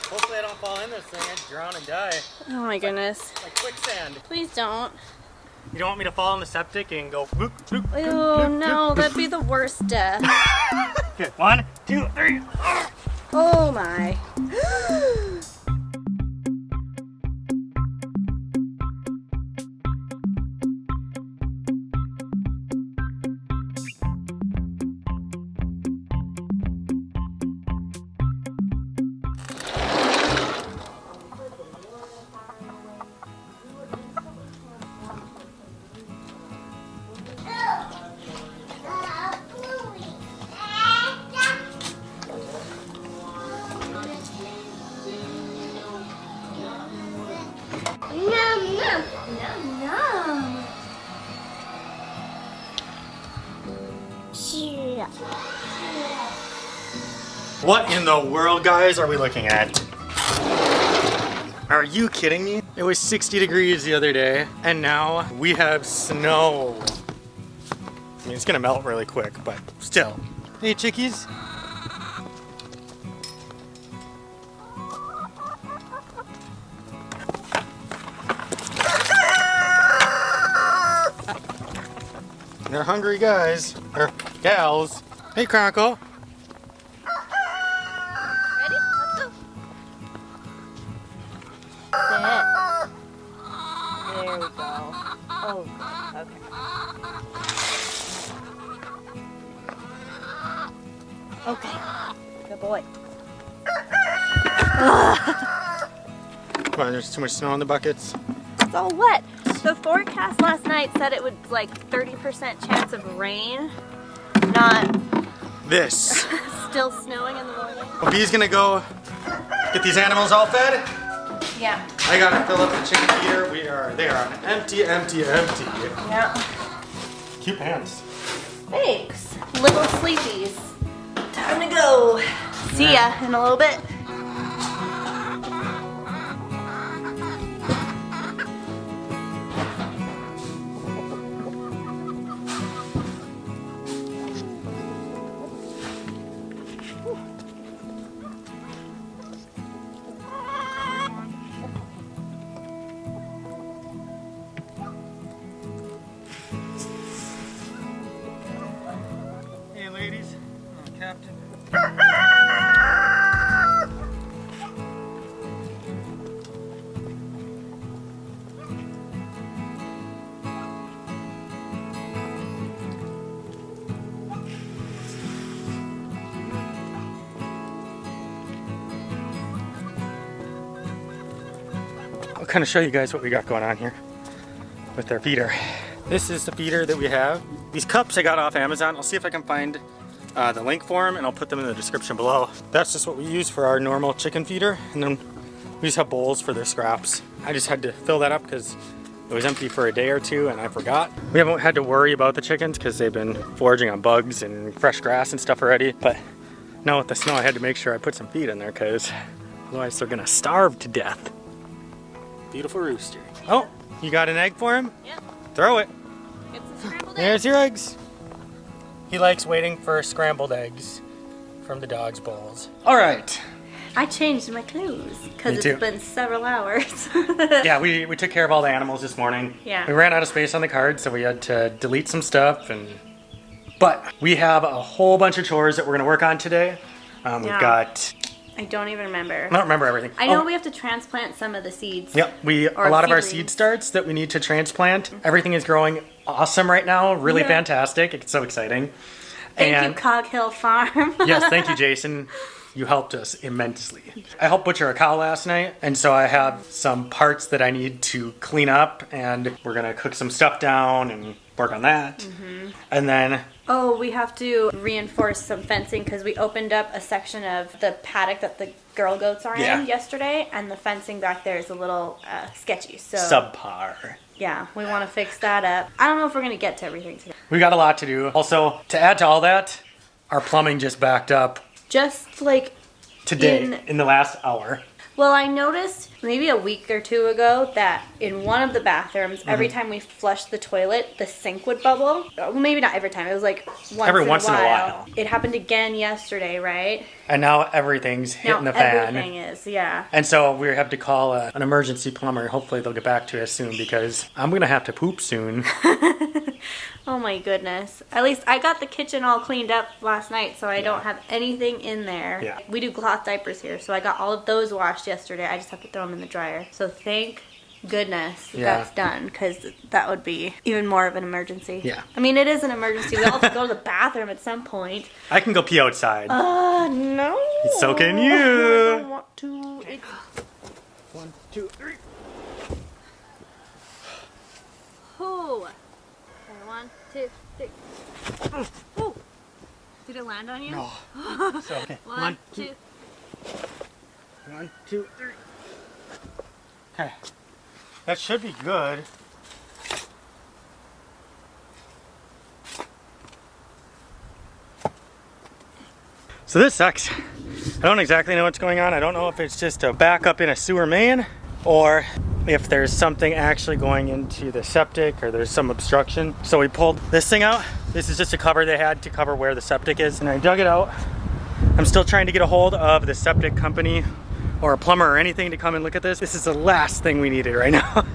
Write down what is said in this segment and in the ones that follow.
Hopefully I don't fall in this thing. I drown and die. Oh my goodness. Like quicksand. Please don't. You don't want me to fall in the septic and go bloop, bloop, bloop, Oh bloop, no, bloop. that'd be the worst death. Okay, 1, 2, 3. Oh my. What in the world, guys, are we looking at? Are you kidding me? It was 60 degrees the other day, and now we have snow. I mean, it's gonna melt really quick, but still. Hey, chickies. They're hungry guys, or gals. Hey, Kronk. Ready? Let's go. Sit. There we go. Oh, okay. Okay. Good boy. Come on, there's too much snow in the buckets. It's all wet. The forecast last night said it would like 30% chance of rain. Not This. still snowing in the morning. Well, B's gonna go get these animals all fed. Yeah. I gotta fill up the chicken feeder. They are empty. Yeah. Cute pants. Thanks. Little sleepies. Time to go. See ya in a little bit. Hey, ladies. Oh, Captain. I'll kind of show you guys what we got going on here with our feeder. This is the feeder that we have. These cups I got off Amazon. I'll see if I can find the link for them and I'll put them in the description below. That's just what we use for our normal chicken feeder, and then we just have bowls for their scraps. I just had to fill that up because it was empty for a day or two and I forgot. We haven't had to worry about the chickens because they've been foraging on bugs and fresh grass and stuff already, but now with the snow I had to make sure I put some feed in there because otherwise they're gonna starve to death. Beautiful rooster. Oh, you got an egg for him? Yep. Throw it. It's a scrambled egg. There's your eggs. He likes waiting for scrambled eggs from the dog's bowls. All right. I changed my clothes because Me it's too. been several hours. Yeah, we took care of all the animals this morning. Yeah. We ran out of space on the card, so we had to delete some stuff. But we have a whole bunch of chores that we're gonna work on today. We've Yeah. got, I don't even remember. I don't remember everything. I know we have to transplant some of the seeds. Yep, Or a lot of our seedlings. seed starts that we need to transplant. Everything is growing awesome right now, really Yeah. fantastic. It's so exciting. Thank you, Cog Hill Farm. Yes, thank you, Jason. You helped us immensely. I helped butcher a cow last night, and so I have some parts that I need to clean up, and we're gonna cook some stuff down and work on that. Mm-hmm. And then, Oh, we have to reinforce some fencing because we opened up a section of the paddock that the girl goats are Yeah. in yesterday, and the fencing back there is a little sketchy. So subpar. yeah, we want to fix that up. I don't know if we're gonna get to everything today. We got a lot to do. Also, to add to all that, our plumbing just backed up Just like today in the last hour. Well, I noticed maybe a week or two ago that in one of the bathrooms, every time we flushed the toilet, the sink would bubble. Well, maybe not every time. It was like Every once in a while. It happened again yesterday, right? And now everything's hitting the fan. Everything is, yeah. And so we have to call an emergency plumber. Hopefully they'll get back to us soon because I'm going to have to poop soon. Oh my goodness. At least I got the kitchen all cleaned up last night, so I don't have anything in there. Yeah. We do cloth diapers here, so I got all of those washed yesterday. I just have to throw them in the dryer. So thank goodness that's done, because that would be even more of an emergency. Yeah. I mean, it is an emergency. We all have to go to the bathroom at some point. I can go pee outside. No. So can you. I don't want to. 1, 2, 3. Oh. 1, 2, 3. Oh. Did it land on you? No. So, okay. 1, 2. 1, 2, 3. Okay. That should be good. So this sucks. I don't exactly know what's going on. I don't know if it's just a backup in a sewer main or if there's something actually going into the septic or there's some obstruction. So we pulled this thing out. This is just a cover they had to cover where the septic is, and I dug it out. I'm still trying to get a hold of the septic company or a plumber or anything to come and look at this. This is the last thing we needed right now.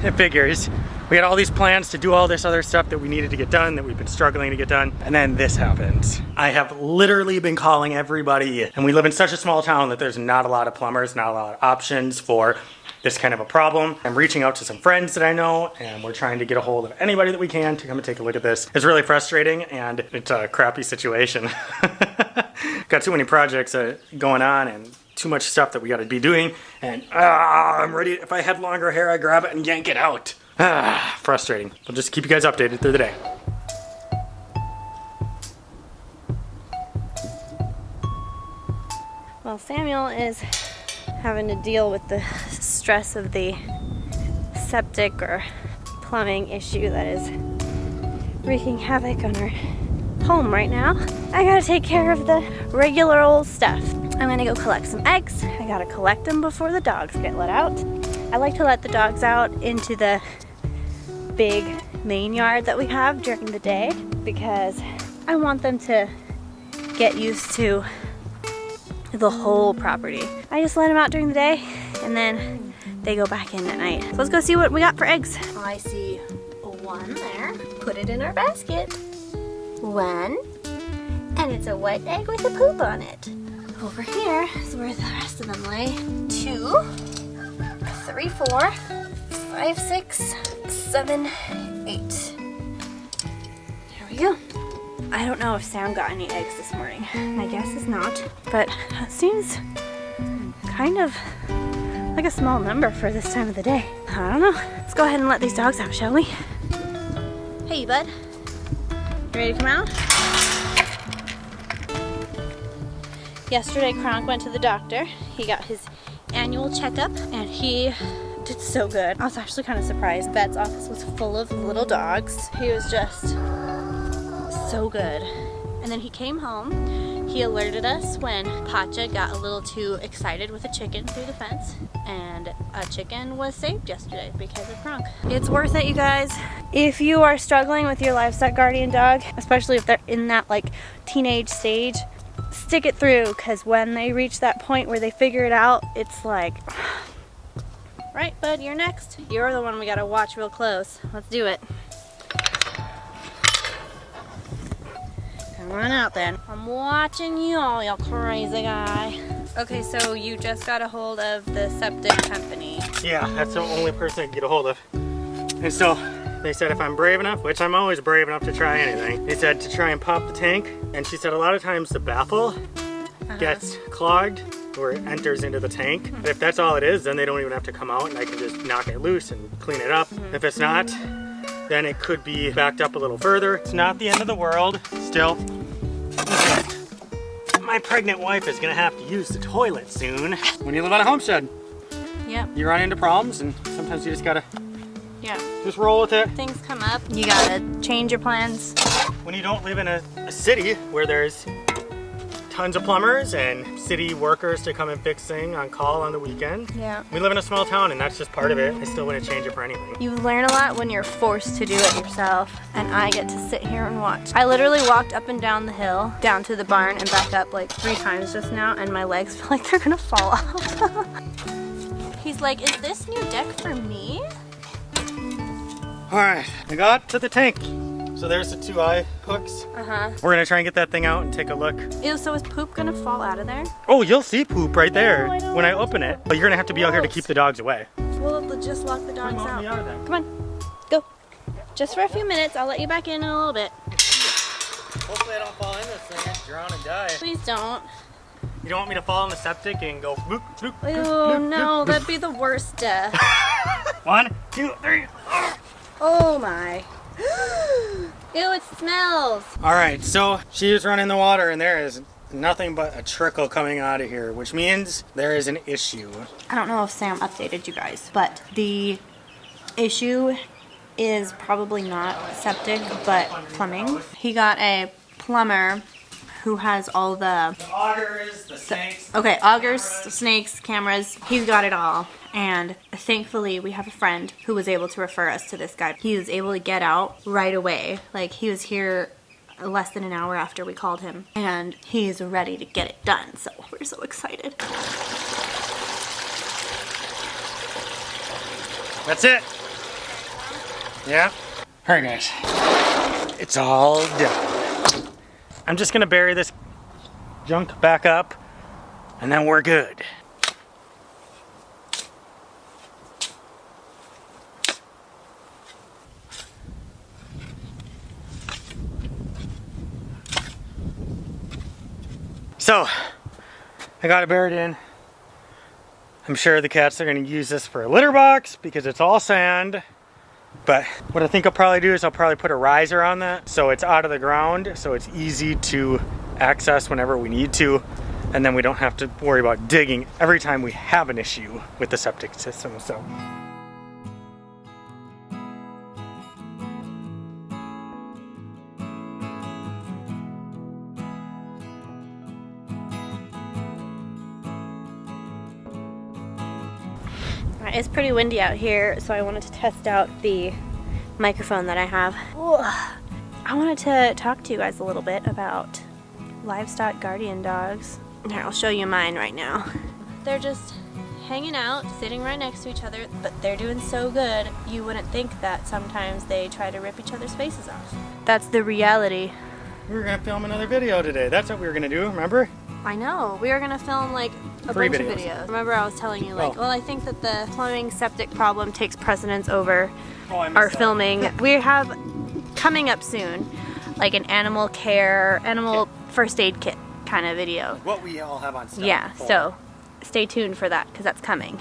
It figures. We had all these plans to do all this other stuff that we needed to get done, that we've been struggling to get done, and then this happens. I have literally been calling everybody, and we live in such a small town that there's not a lot of plumbers, not a lot of options for this kind of a problem. I'm reaching out to some friends that I know, and we're trying to get a hold of anybody that we can to come and take a look at this. It's really frustrating, and it's a crappy situation. Got too many projects going on, and too much stuff that we got to be doing, and I'm ready. If I had longer hair, I'd grab it and yank it out. Frustrating. I'll just keep you guys updated through the day. Well, Samuel is having to deal with the stress of the septic or plumbing issue that is wreaking havoc on our home right now. I gotta take care of the regular old stuff. I'm gonna go collect some eggs. I gotta collect them before the dogs get let out. I like to let the dogs out into the big main yard that we have during the day because I want them to get used to the whole property. I just let them out during the day and then they go back in at night. So let's go see what we got for eggs. I see one there. Put it in our basket. One. And it's a white egg with a poop on it. Over here is where the rest of them lay. 2, 3, 4, 5, 6, 7, 8. Here we go. I don't know if Sam got any eggs this morning. My guess is not, but it seems kind of like a small number for this time of the day. I don't know. Let's go ahead and let these dogs out, shall we? Hey, bud. You ready to come out? Yesterday, Kronk went to the doctor. He got his annual checkup, and he did so good. I was actually kind of surprised. Vet's office was full of little dogs. He was just so good. And then he came home. He alerted us when Pacha got a little too excited with a chicken through the fence, and a chicken was saved yesterday because of Kronk. It's worth it, you guys. If you are struggling with your livestock guardian dog, especially if they're in that like teenage stage, stick it through, because when they reach that point where they figure it out, it's like, right, bud, you're next. You're the one we gotta watch real close. Let's do it. Come on out then. I'm watching you all, you crazy guy. Okay, so you just got a hold of the septic company. Yeah, that's the only person I can get a hold of. And so they said if I'm brave enough, which I'm always brave enough to try anything, they said to try and pop the tank. And she said a lot of times the baffle gets clogged or it enters into the tank. But if that's all it is, then they don't even have to come out and I can just knock it loose and clean it up. If it's not, then it could be backed up a little further. It's not the end of the world. Still, my pregnant wife is gonna have to use the toilet soon. When you live on a homestead, Yep. you run into problems and sometimes you just gotta Yeah. just roll with it. Things come up. You gotta change your plans. When you don't live in a city where there's tons of plumbers and city workers to come and fix things on call on the weekend. Yeah. We live in a small town and that's just part of it. I still wouldn't change it for anything. You learn a lot when you're forced to do it yourself, and I get to sit here and watch. I literally walked up and down the hill, down to the barn and back up like 3 times just now, and my legs feel like they're gonna fall off. He's like, is this new deck for me? All right, I got to the tank. So there's the 2 eye hooks. Uh-huh. We're gonna try and get that thing out and take a look. Ew, so is poop gonna fall out of there? Oh, you'll see poop right there No, I don't when I want open it. But you're gonna have to be out here to keep the dogs away. We'll just lock the dogs Come on, out. of there. Come on, go. Just for a few minutes. I'll let you back in a little bit. Hopefully I don't fall in this thing and drown and die. Please don't. You don't want me to fall in the septic and go bloop, bloop, bloop, Ew, bloop, no, bloop. that'd be the worst death. 1, 2, 3. Oh my. Ew, it smells. All right, so she is running the water and there is nothing but a trickle coming out of here, which means there is an issue. I don't know if Sam updated you guys, but the issue is probably not septic, but plumbing. He got a plumber who has all the Augers, the snakes. okay, augers, snakes, cameras. He's got it all. And thankfully, we have a friend who was able to refer us to this guy. He was able to get out right away. Like, he was here less than an hour after we called him. And he is ready to get it done. So we're so excited. That's it. Yeah. All right, guys. It's all done. I'm just gonna bury this junk back up and then we're good. So, I got it buried in. I'm sure the cats are gonna use this for a litter box because it's all sand. But what I think I'll probably do is I'll probably put a riser on that so it's out of the ground, so it's easy to access whenever we need to, and then we don't have to worry about digging every time we have an issue with the septic system. So. It's pretty windy out here, so I wanted to test out the microphone that I have. I wanted to talk to you guys a little bit about livestock guardian dogs. Here, I'll show you mine right now. They're just hanging out, sitting right next to each other, but they're doing so good, you wouldn't think that sometimes they try to rip each other's faces off. That's the reality. We were gonna film another video today. That's what we were gonna do, remember? I know. We were gonna film like a 3 bunch videos. of videos. Remember I was telling you like, Oh. well, I think that the plumbing septic problem takes precedence over Oh, I missed our that. filming. We have coming up soon like an animal care, animal first aid kit kind of video. What we all have on stuff. Yeah, so stay tuned for that because that's coming.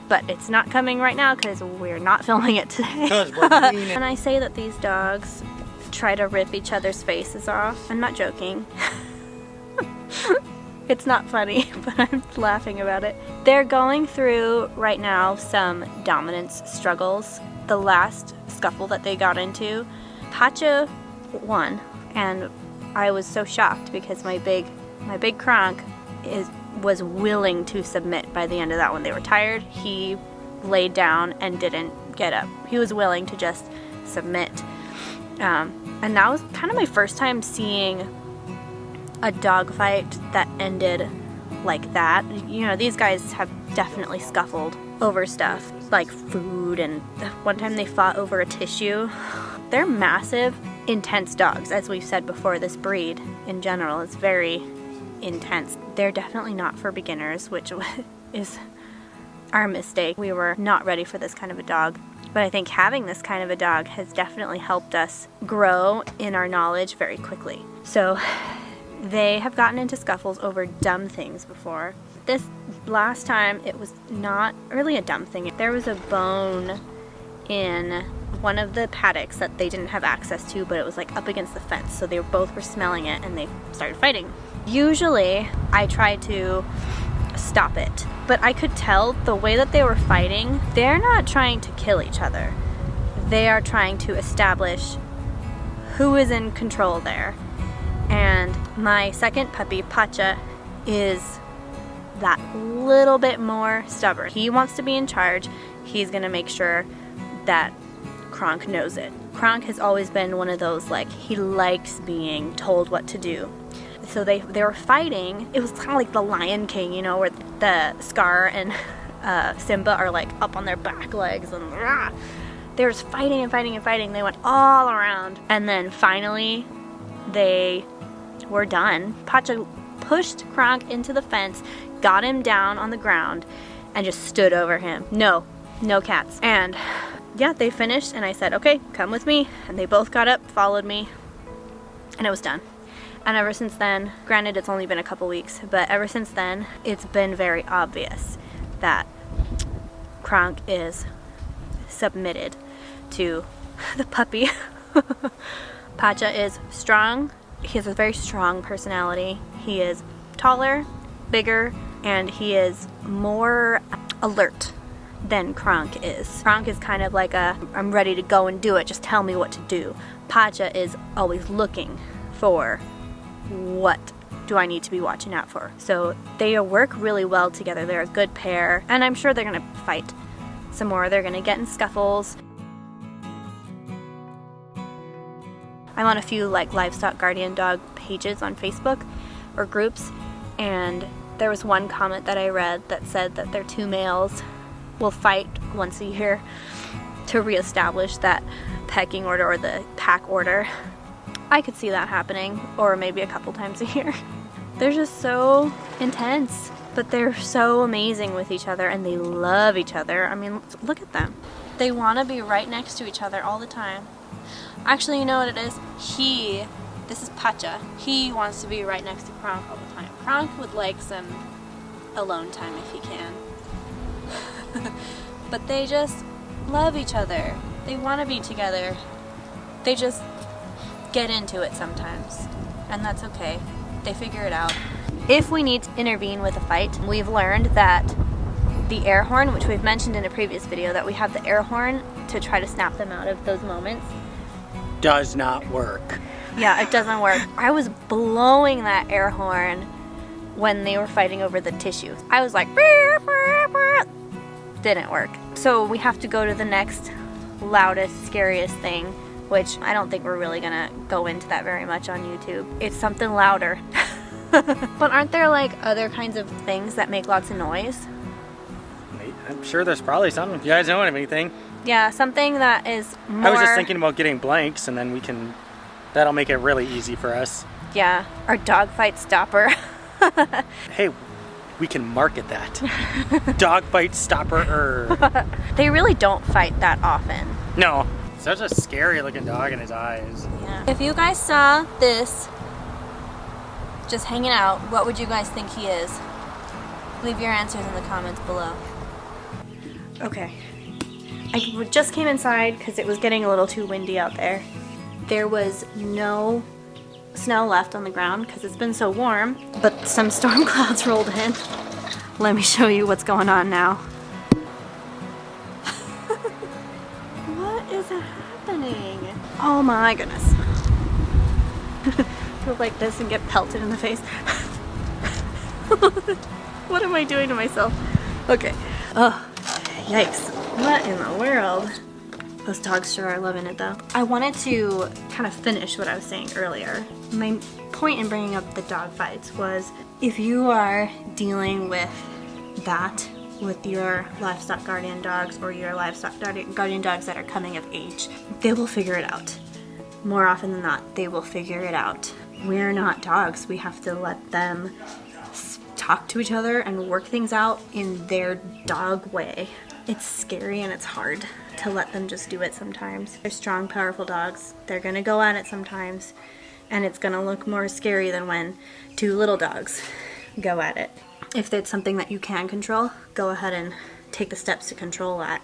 But it's not coming right now because we're not filming it today. 'Cause we're cleaning. When I say that these dogs try to rip each other's faces off, I'm not joking. It's not funny, but I'm laughing about it. They're going through right now some dominance struggles. The last scuffle that they got into, Pacha won, and I was so shocked because my big Kronk was willing to submit by the end of that one. They were tired. He laid down and didn't get up. He was willing to just submit. And that was kind of my first time seeing a dog fight that ended like that. You know, these guys have definitely scuffled over stuff like food, and one time they fought over a tissue. They're massive, intense dogs. As we've said before, this breed in general is very intense. They're definitely not for beginners, which is our mistake. We were not ready for this kind of a dog. But I think having this kind of a dog has definitely helped us grow in our knowledge very quickly. So they have gotten into scuffles over dumb things before. This last time, it was not really a dumb thing. There was a bone in one of the paddocks that they didn't have access to, but it was like up against the fence, so they both were smelling it and they started fighting. Usually, I try to stop it, but I could tell the way that they were fighting, they're not trying to kill each other. They are trying to establish who is in control there. And My second puppy, Pacha, is that little bit more stubborn. He wants to be in charge. He's gonna make sure that Kronk knows it. Kronk has always been one of those, like, he likes being told what to do. So they were fighting. It was kind of like the Lion King, you know, where the Scar and Simba are like up on their back legs and rah. They were just fighting and fighting and fighting. They went all around, and then finally they were done. Pacha pushed Kronk into the fence, got him down on the ground, and just stood over him. No cats. And yeah, they finished, and I said, okay, come with me. And they both got up, followed me, and it was done. And ever since then, granted it's only been a couple weeks, but ever since then, it's been very obvious that Kronk is submitted to the puppy. Pacha is strong. He has a very strong personality. He is taller, bigger, and he is more alert than Kronk is. Kronk is kind of like a, I'm ready to go and do it, just tell me what to do. Pacha is always looking for, what do I need to be watching out for? So they work really well together. They're a good pair, and I'm sure they're gonna fight some more. They're gonna get in scuffles. I'm on a few like livestock guardian dog pages on Facebook or groups, and there was one comment that I read that said that their two males will fight once a year to reestablish that pecking order or the pack order. I could see that happening, or maybe a couple times a year. They're just so intense, but they're so amazing with each other, and they love each other. I mean, look at them. They want to be right next to each other all the time. Actually, you know what it is? This is Pacha. He wants to be right next to Kronk all the time. Kronk would like some alone time if he can. But they just love each other. They want to be together. They just get into it sometimes, and that's okay. They figure it out. If we need to intervene with a fight, we've learned that the air horn, which we've mentioned in a previous video, that we have the air horn to try to snap them out of those moments, does not work. Yeah, it doesn't work. I was blowing that air horn when they were fighting over the tissues. I was like, burr, burr, burr. Didn't work. So we have to go to the next loudest, scariest thing, which I don't think we're really gonna go into that very much on YouTube. It's something louder. But aren't there like other kinds of things that make lots of noise? I'm sure there's probably something. If you guys know anything. Yeah, something that is more... I was just thinking about getting blanks, and then that'll make it really easy for us. Yeah, our dogfight stopper. Hey, we can market that. Dogfight stopper. They really don't fight that often. No. Such a scary looking dog in his eyes. Yeah. If you guys saw this just hanging out, what would you guys think he is? Leave your answers in the comments below. Okay. I just came inside because it was getting a little too windy out there. There was no snow left on the ground because it's been so warm, but some storm clouds rolled in. Let me show you what's going on now. What is happening? Oh my goodness. Go like this and get pelted in the face. What am I doing to myself? Okay. Oh, yikes. What in the world? Those dogs sure are loving it though. I wanted to kind of finish what I was saying earlier. My point in bringing up the dog fights was, if you are dealing with that with your livestock guardian dogs or your livestock guardian dogs that are coming of age, they will figure it out. More often than not, they will figure it out. We're not dogs. We have to let them talk to each other and work things out in their dog way. It's scary and it's hard to let them just do it sometimes. They're strong, powerful dogs. They're gonna go at it sometimes, and it's gonna look more scary than when two little dogs go at it. If it's something that you can control, go ahead and take the steps to control that.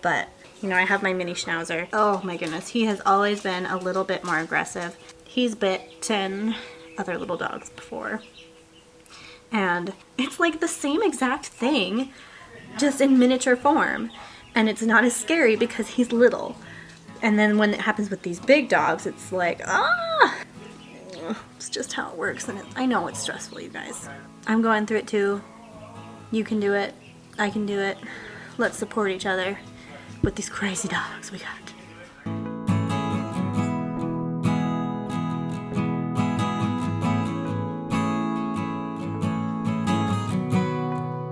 But, you know, I have my mini schnauzer. Oh my goodness, he has always been a little bit more aggressive. He's bitten other little dogs before. And it's like the same exact thing, just in miniature form. And it's not as scary because he's little. And then when it happens with these big dogs, it's like, ah! It's just how it works, and I know it's stressful, you guys. I'm going through it too. You can do it. I can do it. Let's support each other with these crazy dogs we got.